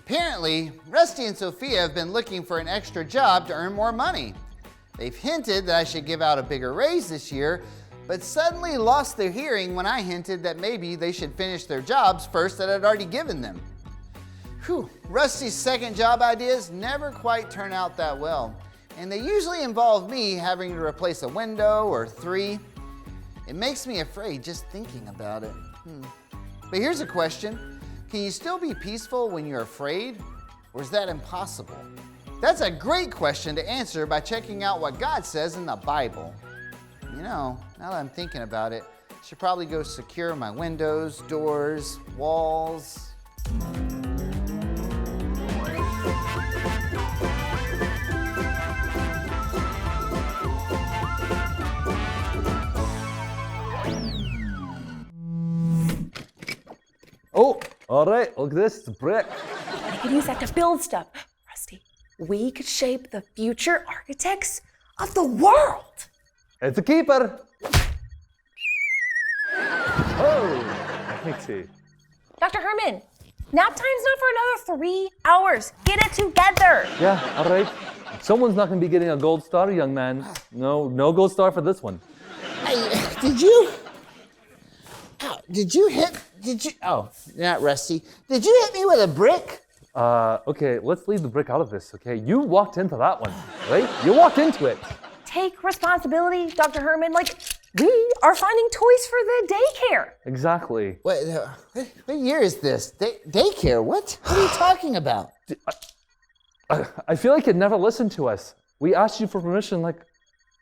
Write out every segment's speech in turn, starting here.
Apparently, Rusty and Sophia have been looking for an extra job to earn more money. They've hinted that I should give out a bigger raise this year, but suddenly lost their hearing when I hinted that maybe they should finish their jobs first that I'd already given them. Whew, Rusty's second job ideas never quite turn out that well, and they usually involve me having to replace a window or 3. It makes me afraid just thinking about it. But here's a question. Can you still be peaceful when you're afraid, or is that impossible? That's a great question to answer by checking out what God says in the Bible. You know, now that I'm thinking about it, I should probably go secure my windows, doors, walls. Oh, all right, look at this, it's a brick. I could use that to build stuff. Rusty, we could shape the future architects of the world. It's a keeper. Oh, let me see. Dr. Herman, nap time's not for another 3 hours. Get it together. Yeah, all right. Someone's not gonna be getting a gold star, young man. No gold star for this one. Hey, oh, not Rusty. Did you hit me with a brick? Okay, let's leave the brick out of this, okay? You walked into that one, right? You walked into it. Take responsibility, Dr. Herman. We are finding toys for the daycare. Exactly. What year is this? Daycare? What are you talking about? I feel like you never listened to us. We asked you for permission a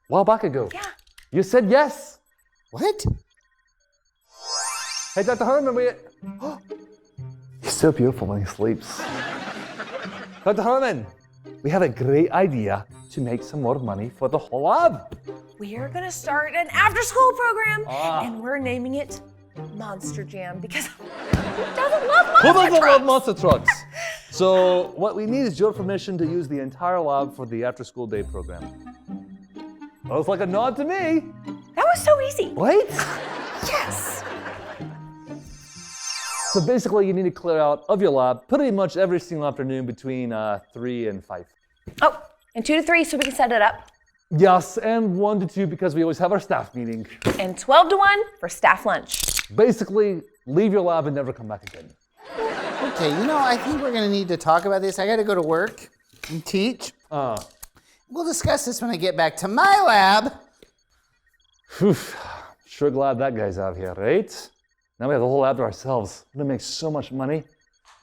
while back ago. Yeah. You said yes. What? Hey, Dr. Herman, he's so beautiful when he sleeps. Dr. Herman, we have a great idea to make some more money for the whole lab. We are gonna start an after-school program, and we're naming it Monster Jam because who doesn't love monster Who doesn't trucks? love monster trucks? So what we need is your permission to use the entire lab for the after-school day program. That was like a nod to me. That was so easy. Right? Yes. So basically, you need to clear out of your lab pretty much every single afternoon between 3 and 5. Oh, and 2 to 3 so we can set it up. Yes, and 1 to 2 because we always have our staff meeting. And 12 to 1 for staff lunch. Basically, leave your lab and never come back again. Okay, I think we're gonna need to talk about this. I gotta go to work and teach. We'll discuss this when I get back to my lab. Whew, sure glad that guy's out here, right? Now we have the whole lab to ourselves. We're gonna make so much money.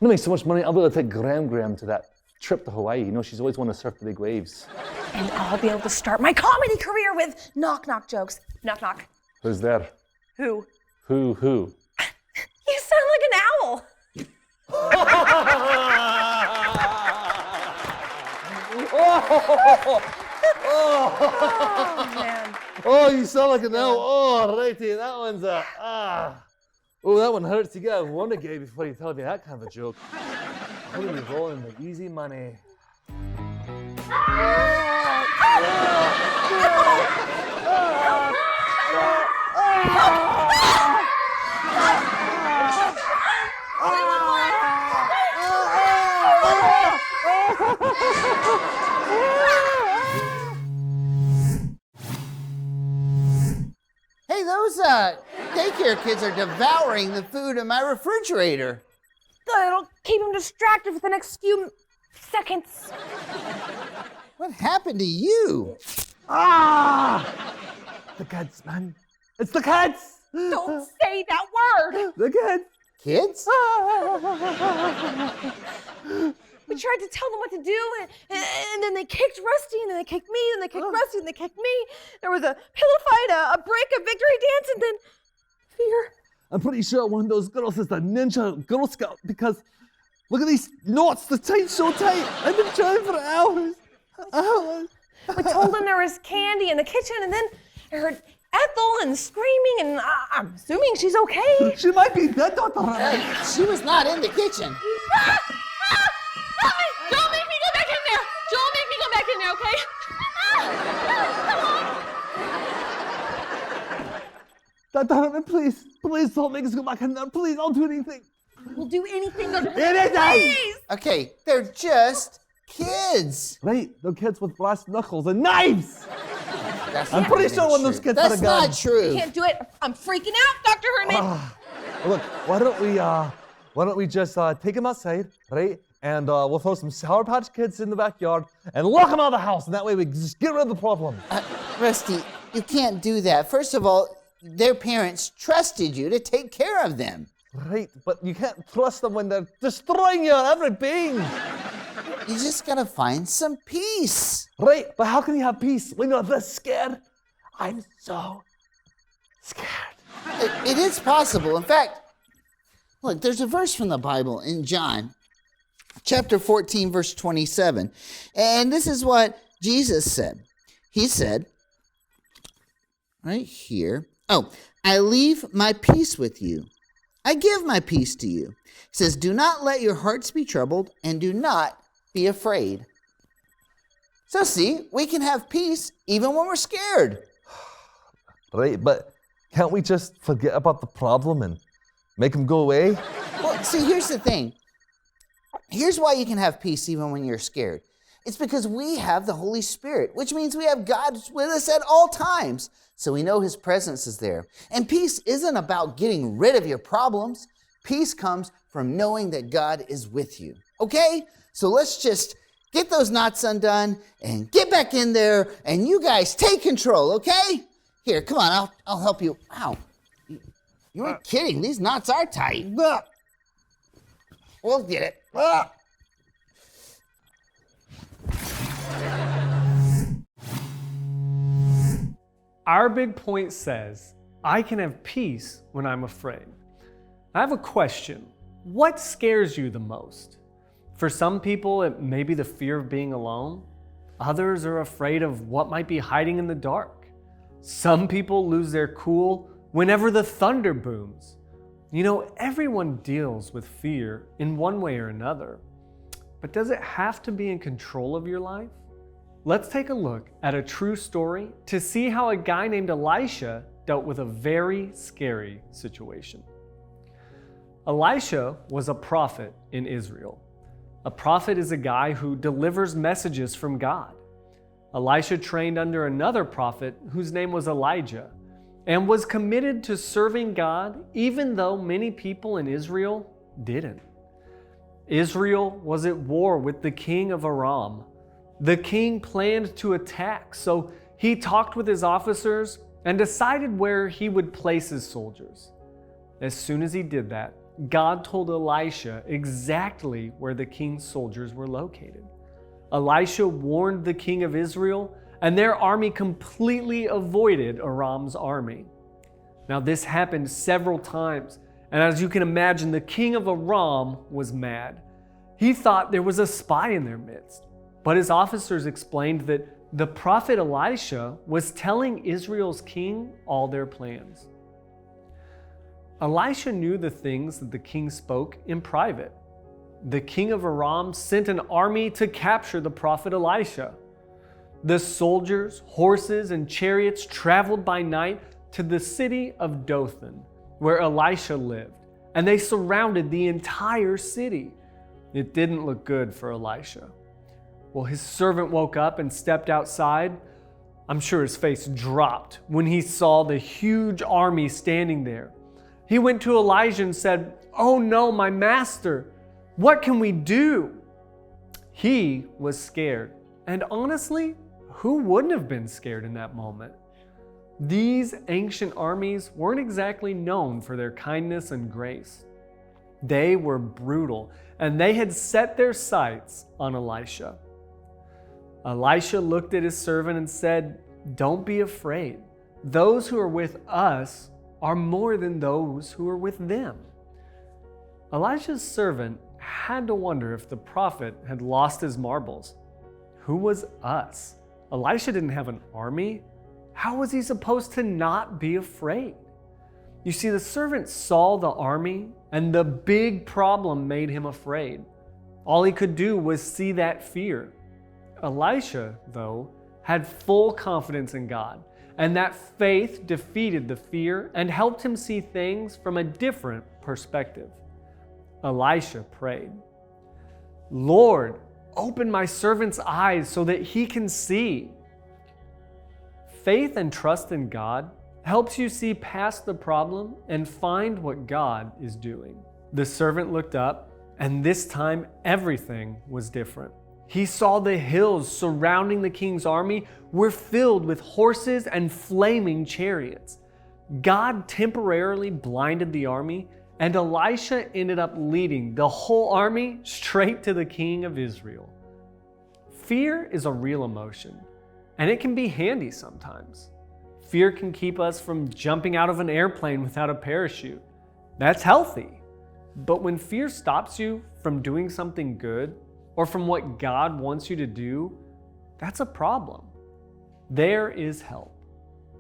I'll be able to take Graham to that trip to Hawaii. She's always wanted to surf the big waves. And I'll be able to start my comedy career with knock-knock jokes. Knock-knock. Who's there? Who? Who? You sound like an owl. Oh, man. Oh, you sound like an owl. Oh, righty, that one's Oh, that one hurts. You gotta wonder, Gabe, before you tell me that kind of a joke. I'm gonna be rolling the easy money. Hey, those daycare kids are devouring the food in my refrigerator. It'll keep him distracted for the next few seconds. What happened to you? The kids, man. It's the kids! Don't say that word. The kids! Kids? We tried to tell them what to do, and then they kicked Rusty, and then they kicked me, and they kicked Rusty, and they kicked me. There was a pillow fight, a break, a victory dance, and then fear. I'm pretty sure one of those girls is the ninja Girl Scout because look at these knots, they're tight so tight. I've been trying for hours. We told them there was candy in the kitchen, and then I heard Ethel and screaming, and I'm assuming she's okay. She might be dead, Dr. She was not in the kitchen. Don't make me go back in there. Don't make me go back in there, okay? Dr. Herman, please don't make us go back in there. Please, I'll do anything. We'll do anything. Dr. Anything! Please! Okay, they're just kids. Right, they're kids with brass knuckles and knives. That's I'm not pretty even sure one of true. those kids had a That's gun. not true. Can't do it. I'm freaking out, Dr. Herman. Look, why don't we just take them outside, right? And we'll throw some Sour Patch Kids in the backyard and lock them out of the house, and that way we can just get rid of the problem. Rusty, you can't do that. First of all, their parents trusted you to take care of them. Right, but you can't trust them when they're destroying your every being. You just gotta find some peace. Right, but how can you have peace when you're this scared? I'm so scared. It is possible. In fact, look, there's a verse from the Bible in John, chapter 14, verse 27. And this is what Jesus said. He said, right here, I leave my peace with you. I give my peace to you. He says, do not let your hearts be troubled and do not be afraid. So see, we can have peace even when we're scared. Right, but can't we just forget about the problem and make them go away? Well, see, here's the thing. Here's why you can have peace even when you're scared. It's because we have the Holy Spirit, which means we have God with us at all times. So we know His presence is there. And peace isn't about getting rid of your problems. Peace comes from knowing that God is with you. Okay? So let's just get those knots undone and get back in there, and you guys take control, okay? Here, come on, I'll help you. Ow. You weren't kidding. These knots are tight. We'll get it. Our big point says, I can have peace when I'm afraid. I have a question. What scares you the most? For some people, it may be the fear of being alone. Others are afraid of what might be hiding in the dark. Some people lose their cool whenever the thunder booms. You know, everyone deals with fear in one way or another. But does it have to be in control of your life? Let's take a look at a true story to see how a guy named Elisha dealt with a very scary situation. Elisha was a prophet in Israel. A prophet is a guy who delivers messages from God. Elisha trained under another prophet whose name was Elijah and was committed to serving God even though many people in Israel didn't. Israel was at war with the king of Aram. The king planned to attack, so he talked with his officers and decided where he would place his soldiers. As soon as he did that, God told Elisha exactly where the king's soldiers were located. Elisha warned the king of Israel, and their army completely avoided Aram's army. Now, this happened several times, and as you can imagine, the king of Aram was mad. He thought there was a spy in their midst, but his officers explained that the prophet Elisha was telling Israel's king all their plans. Elisha knew the things that the king spoke in private. The king of Aram sent an army to capture the prophet Elisha. The soldiers, horses, and chariots traveled by night to the city of Dothan, where Elisha lived, and they surrounded the entire city. It didn't look good for Elisha. Well, his servant woke up and stepped outside. I'm sure his face dropped when he saw the huge army standing there. He went to Elijah and said, "Oh no, my master, what can we do?" He was scared. And honestly, who wouldn't have been scared in that moment? These ancient armies weren't exactly known for their kindness and grace. They were brutal, and they had set their sights on Elisha. Elisha looked at his servant and said, "Don't be afraid. Those who are with us are more than those who are with them." Elisha's servant had to wonder if the prophet had lost his marbles. Who was us? Elisha didn't have an army. How was he supposed to not be afraid? You see, the servant saw the army, and the big problem made him afraid. All he could do was see that fear. Elisha, though, had full confidence in God, and that faith defeated the fear and helped him see things from a different perspective. Elisha prayed, "Lord, open my servant's eyes so that he can see." Faith and trust in God helps you see past the problem and find what God is doing. The servant looked up, and this time everything was different. He saw the hills surrounding the king's army were filled with horses and flaming chariots. God temporarily blinded the army, and Elisha ended up leading the whole army straight to the king of Israel. Fear is a real emotion, and it can be handy sometimes. Fear can keep us from jumping out of an airplane without a parachute. That's healthy. But when fear stops you from doing something good or from what God wants you to do, that's a problem. There is help.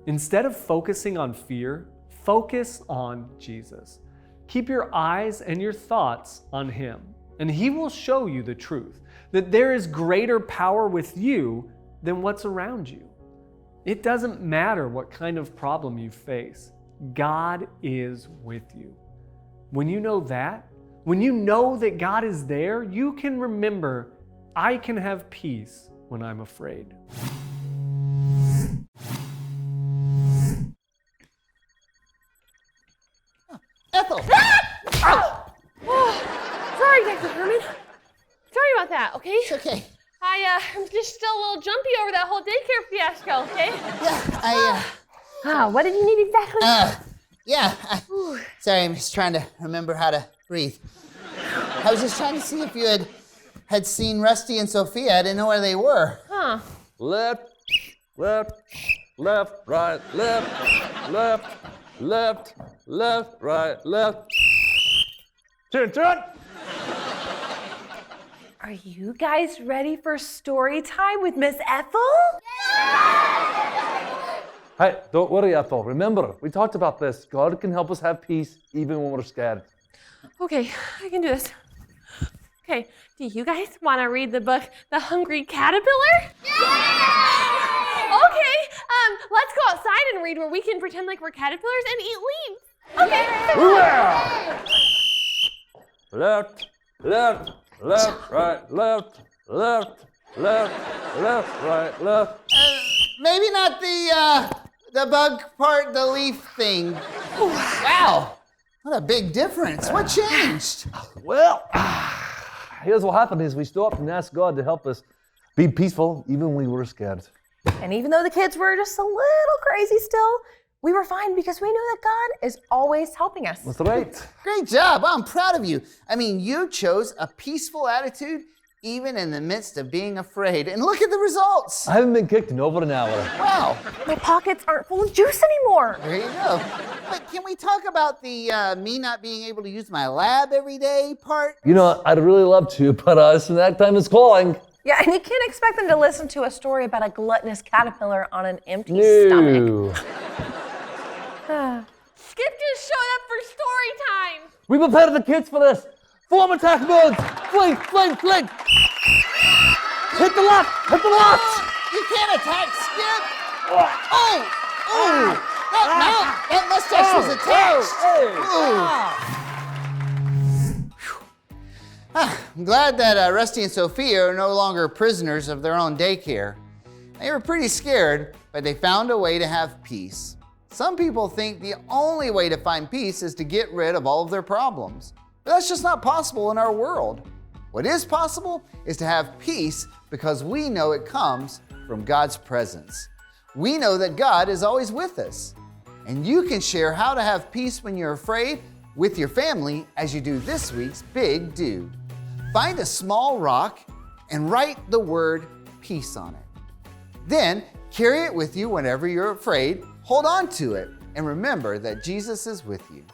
Instead of focusing on fear, focus on Jesus. Keep your eyes and your thoughts on Him, and He will show you the truth, that there is greater power with you than what's around you. It doesn't matter what kind of problem you face. God is with you. When you know that, when you know that God is there, you can remember, I can have peace when I'm afraid. Ethel! Sorry, Dr. Herman. Sorry about that, okay? It's okay. I'm just still a little jumpy over that whole daycare fiasco, okay? Yeah, What did you need exactly? Sorry, I'm just trying to remember how to breathe. I was just trying to see if you had seen Rusty and Sophia. I didn't know where they were. Huh. Left, right, left, right, left. Turn. Are you guys ready for story time with Miss Ethel? Hey, don't worry, Ethel. Remember, we talked about this. God can help us have peace even when we're scared. Okay, I can do this. Okay, do you guys want to read the book, The Hungry Caterpillar? Yeah! Okay, let's go outside and read where we can pretend like we're caterpillars and eat leaves. Okay. Left, right, left, right, left. Maybe not the bug part, the leaf thing. Wow, what a big difference. What changed? Well, here's what happened is we stopped and asked God to help us be peaceful even when we were scared. And even though the kids were just a little crazy still, we were fine because we knew that God is always helping us. That's right. Great job. I'm proud of you. I mean, you chose a peaceful attitude even in the midst of being afraid. And look at the results. I haven't been kicked in over an hour. Wow. My pockets aren't full of juice anymore. There you go. But can we talk about the me not being able to use my lab every day part? You know, I'd really love to, but snack time is calling. Yeah, and you can't expect them to listen to a story about a gluttonous caterpillar on an empty stomach. Skip just showed up for story time. We prepared the kids for this. Form attack mode. Fling. Hit the left. You can't attack Skip. Oh! That mustache was attached. I'm glad that Rusty and Sophia are no longer prisoners of their own daycare. They were pretty scared, but they found a way to have peace. Some people think the only way to find peace is to get rid of all of their problems. But that's just not possible in our world. What is possible is to have peace because we know it comes from God's presence. We know that God is always with us. And you can share how to have peace when you're afraid with your family as you do this week's Big Dude. Find a small rock and write the word peace on it. Then carry it with you whenever you're afraid. Hold on to it and remember that Jesus is with you.